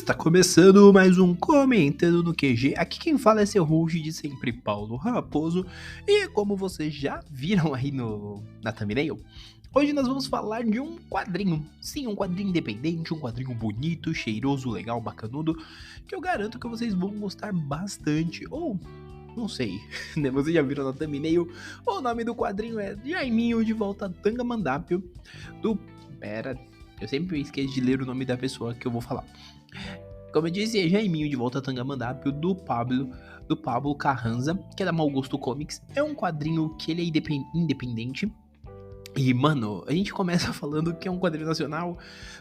Está começando mais um Comentando no QG. Aqui quem fala é seu host de sempre, Paulo Raposo. E como vocês já viram aí na thumbnail, hoje nós vamos falar de um quadrinho. Sim, um quadrinho independente, um quadrinho bonito, cheiroso, legal, bacanudo, que eu garanto que vocês vão gostar bastante. Ou, não sei, né? Vocês já viram na thumbnail, o nome do quadrinho é Jaiminho de Volta a Tangamandapio, eu sempre esqueço de ler o nome da pessoa que eu vou falar. Como eu disse, é Jaiminho de Volta a Tangamandapio, do Pablo Carranza, que é da Mau Gosto Comics. É um quadrinho que ele é independente. E, mano, a gente começa falando que é um quadrinho nacional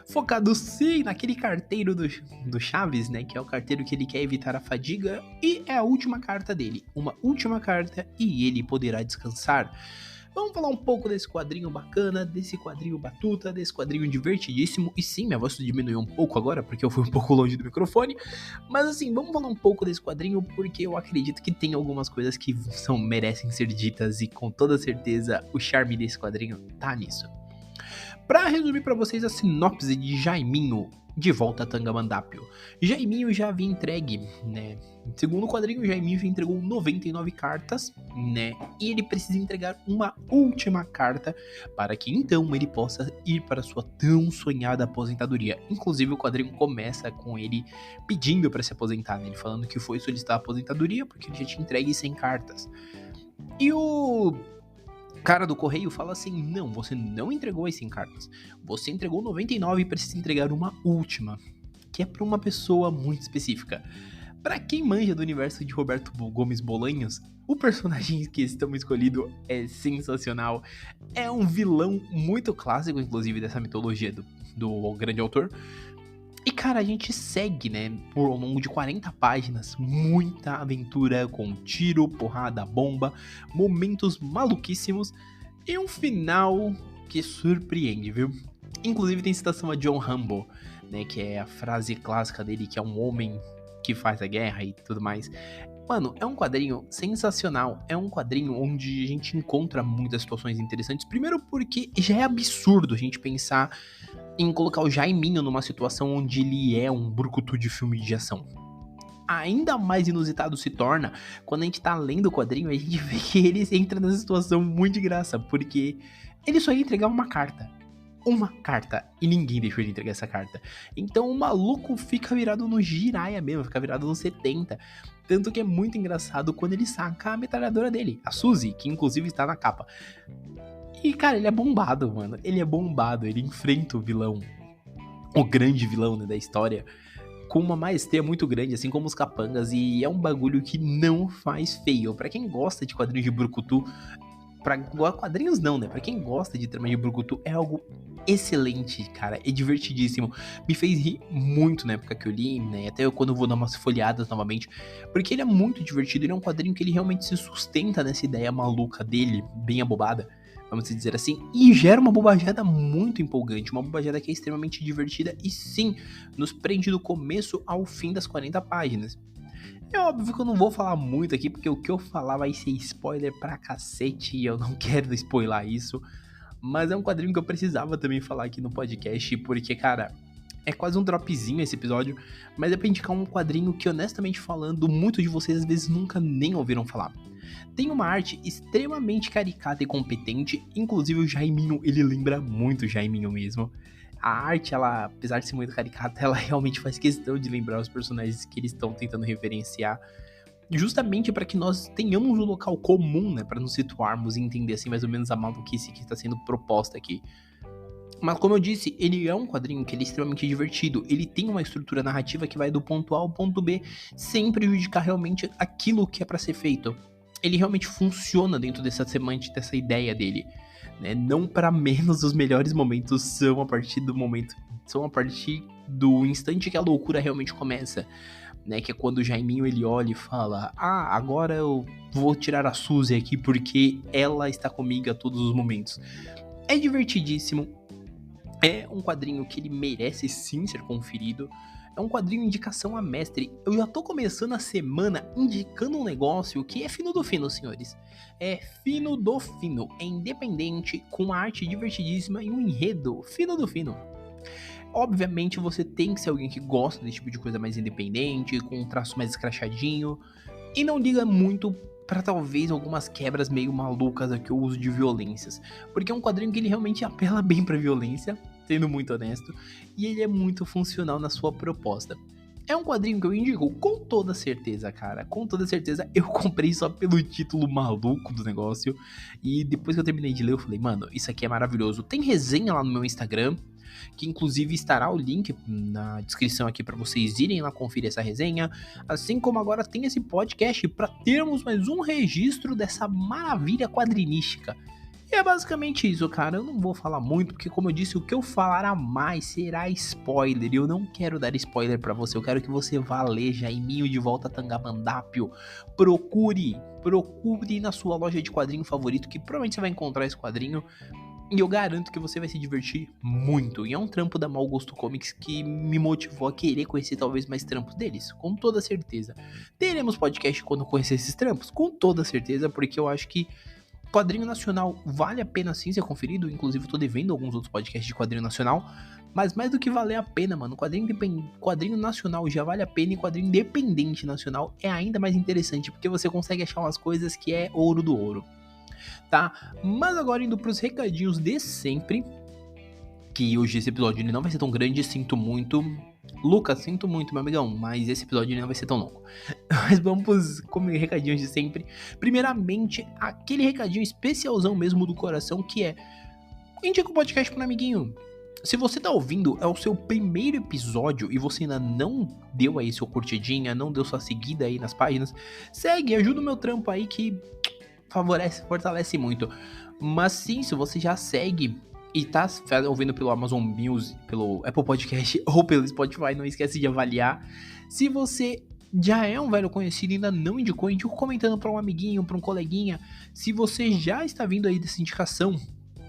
focado, sim, naquele carteiro do Chaves, né? Que é o carteiro que ele quer evitar a fadiga. E é a última carta dele. Uma última carta e ele poderá descansar. Vamos falar um pouco desse quadrinho bacana, desse quadrinho batuta, desse quadrinho divertidíssimo. E sim, minha voz diminuiu um pouco agora, porque eu fui um pouco longe do microfone. Mas assim, vamos falar um pouco desse quadrinho, porque eu acredito que tem algumas coisas que merecem ser ditas. E com toda certeza, o charme desse quadrinho tá nisso. Pra resumir pra vocês a sinopse de Jaiminho de Volta a Tangamandapio. Jaiminho já havia entregue, né? Segundo o quadrinho, Jaiminho já entregou 99 cartas, né? E ele precisa entregar uma última carta para que então ele possa ir para sua tão sonhada aposentadoria. Inclusive o quadrinho começa com ele pedindo para se aposentar, né? Ele falando que foi solicitar a aposentadoria porque ele já tinha entregue 100 cartas. E o cara do correio fala assim: não, você não entregou as 100 cartas, você entregou 99 e precisa entregar uma última, que é para uma pessoa muito específica. Pra quem manja do universo de Roberto Gomes Bolanhos, o personagem que estamos escolhido é sensacional. É um vilão muito clássico, inclusive, dessa mitologia do grande autor. E, cara, a gente segue, né, por ao longo de 40 páginas, muita aventura com tiro, porrada, bomba, momentos maluquíssimos e um final que surpreende, viu? Inclusive tem citação a John Rambo, né, que é a frase clássica dele, que é um homem que faz a guerra e tudo mais. Mano, é um quadrinho sensacional, é um quadrinho onde a gente encontra muitas situações interessantes. Primeiro porque já é absurdo a gente pensar em colocar o Jaiminho numa situação onde ele é um brucutu de filme de ação. Ainda mais inusitado se torna quando a gente tá lendo o quadrinho e a gente vê que ele entra nessa situação muito de graça, porque ele só ia entregar uma carta, e ninguém deixou ele entregar essa carta. Então o maluco fica virado no Jiraiya mesmo, fica virado no 70. Tanto que é muito engraçado quando ele saca a metralhadora dele, a Suzy, que inclusive está na capa. E cara, ele é bombado, mano, ele enfrenta o vilão, o grande vilão, né, da história, com uma maestria muito grande, assim como os capangas, e é um bagulho que não faz feio. Pra quem gosta de quadrinhos de brucutu, quadrinhos não, né? Pra quem gosta de trama de brucutu, é algo excelente, cara, é divertidíssimo. Me fez rir muito na época que eu li, né? Até quando eu vou dar umas folhadas novamente, porque ele é muito divertido, ele é um quadrinho que ele realmente se sustenta nessa ideia maluca dele, bem abobada, vamos dizer assim, e gera uma bobajada muito empolgante, uma bobajada que é extremamente divertida e sim, nos prende do começo ao fim das 40 páginas. É óbvio que eu não vou falar muito aqui, porque o que eu falar vai ser spoiler pra cacete e eu não quero spoiler isso. Mas é um quadrinho que eu precisava também falar aqui no podcast, porque, cara, é quase um dropzinho esse episódio, mas é pra indicar um quadrinho que, honestamente falando, muitos de vocês às vezes nunca nem ouviram falar. Tem uma arte extremamente caricata e competente, inclusive o Jaiminho, ele lembra muito o Jaiminho mesmo. A arte, ela, apesar de ser muito caricata, ela realmente faz questão de lembrar os personagens que eles estão tentando referenciar, justamente para que nós tenhamos um local comum, né, para nos situarmos e entender assim mais ou menos a maluquice que está sendo proposta aqui. Mas como eu disse, ele é um quadrinho que ele é extremamente divertido, ele tem uma estrutura narrativa que vai do ponto A ao ponto B, sem prejudicar realmente aquilo que é para ser feito. Ele realmente funciona dentro dessa semântica, dessa ideia dele, né? Não para menos os melhores momentos são a partir do instante que a loucura realmente começa, né? Que é quando o Jaiminho ele olha e fala: ah, agora eu vou tirar a Suzy aqui porque ela está comigo a todos os momentos. É divertidíssimo, é um quadrinho que ele merece sim ser conferido. É um quadrinho indicação a mestre. Eu já tô começando a semana indicando um negócio que é fino do fino, senhores. É fino do fino. É independente, com arte divertidíssima e um enredo fino do fino. Obviamente você tem que ser alguém que gosta desse tipo de coisa mais independente, com um traço mais escrachadinho, e não liga muito pra talvez algumas quebras meio malucas aqui, o uso de violências. Porque é um quadrinho que ele realmente apela bem pra violência, sendo muito honesto, e ele é muito funcional na sua proposta. É um quadrinho que eu indico com toda certeza, cara. Com toda certeza, eu comprei só pelo título maluco do negócio. E depois que eu terminei de ler, eu falei, mano, isso aqui é maravilhoso. Tem resenha lá no meu Instagram, que inclusive estará o link na descrição aqui para vocês irem lá conferir essa resenha. Assim como agora tem esse podcast para termos mais um registro dessa maravilha quadrinística. E é basicamente isso, cara. Eu não vou falar muito, porque como eu disse, o que eu falar a mais será spoiler. E eu não quero dar spoiler pra você. Eu quero que você vá ler Jaiminho de Volta a Tangamandápio. Procure na sua loja de quadrinho favorito, que provavelmente você vai encontrar esse quadrinho. E eu garanto que você vai se divertir muito. E é um trampo da Mau Gosto Comics que me motivou a querer conhecer talvez mais trampos deles. Com toda certeza. Teremos podcast quando conhecer esses trampos? Com toda certeza, porque eu acho que quadrinho nacional vale a pena sim ser conferido, inclusive eu tô devendo alguns outros podcasts de quadrinho nacional, mas mais do que valer a pena, mano, quadrinho nacional já vale a pena e quadrinho independente nacional é ainda mais interessante, porque você consegue achar umas coisas que é ouro do ouro, tá? Mas agora indo pros recadinhos de sempre, que hoje esse episódio ele não vai ser tão grande, sinto muito. Lucas, sinto muito, meu amigão, mas esse episódio ele não vai ser tão longo. Mas vamos pros recadinhos de sempre. Primeiramente, aquele recadinho especialzão mesmo do coração, que é: indica o podcast pro um amiguinho. Se você tá ouvindo, é o seu primeiro episódio e você ainda não deu aí sua curtidinha, não deu sua seguida aí nas páginas, segue, ajuda o meu trampo aí que fortalece muito. Mas sim, se você já segue e tá ouvindo pelo Amazon Music, pelo Apple Podcast ou pelo Spotify, não esquece de avaliar. Se você já é um velho conhecido e ainda não indicou, indica comentando pra um amiguinho, pra um coleguinha. Se você já está vindo aí dessa indicação,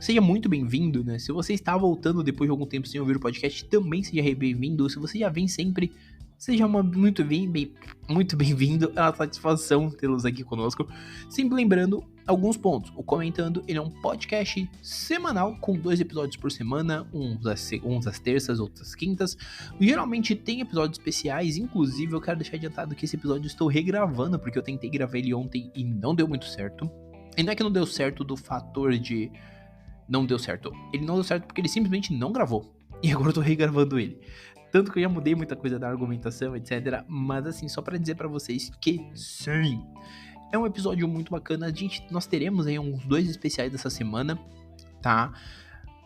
seja muito bem-vindo, né? Se você está voltando depois de algum tempo sem ouvir o podcast, também seja bem-vindo. Se você já vem sempre, seja muito bem-vindo. É uma satisfação tê-los aqui conosco. Sempre lembrando alguns pontos. O Comentando, ele é um podcast semanal com 2 episódios por semana, uns às terças, outros às quintas. Geralmente tem episódios especiais, inclusive eu quero deixar adiantado que esse episódio eu estou regravando, porque eu tentei gravar ele ontem e não deu muito certo. E não é que não deu certo do fator de não deu certo. Ele não deu certo porque ele simplesmente não gravou. E agora eu tô regravando ele. Tanto que eu já mudei muita coisa da argumentação, etc. Mas assim, só pra dizer pra vocês que sim, é um episódio muito bacana. Nós teremos aí uns 2 especiais dessa semana, tá?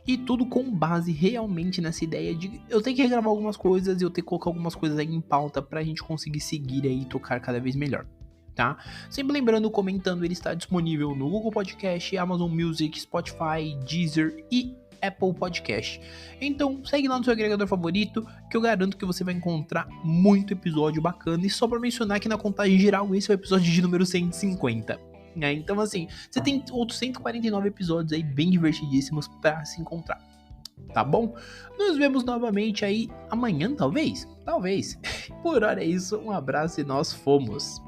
E tudo com base realmente nessa ideia de eu ter que regravar algumas coisas e eu ter que colocar algumas coisas aí em pauta pra gente conseguir seguir aí e tocar cada vez melhor, tá? Sempre lembrando, Comentando, ele está disponível no Google Podcast, Amazon Music, Spotify, Deezer e Apple Podcast. Então segue lá no seu agregador favorito, que eu garanto que você vai encontrar muito episódio bacana. E só pra mencionar que na contagem geral esse é o episódio de número 150. Então assim, você tem outros 149 episódios aí bem divertidíssimos pra se encontrar. Tá bom? Nos vemos novamente aí amanhã, talvez? Talvez. Por hora é isso, um abraço e nós fomos.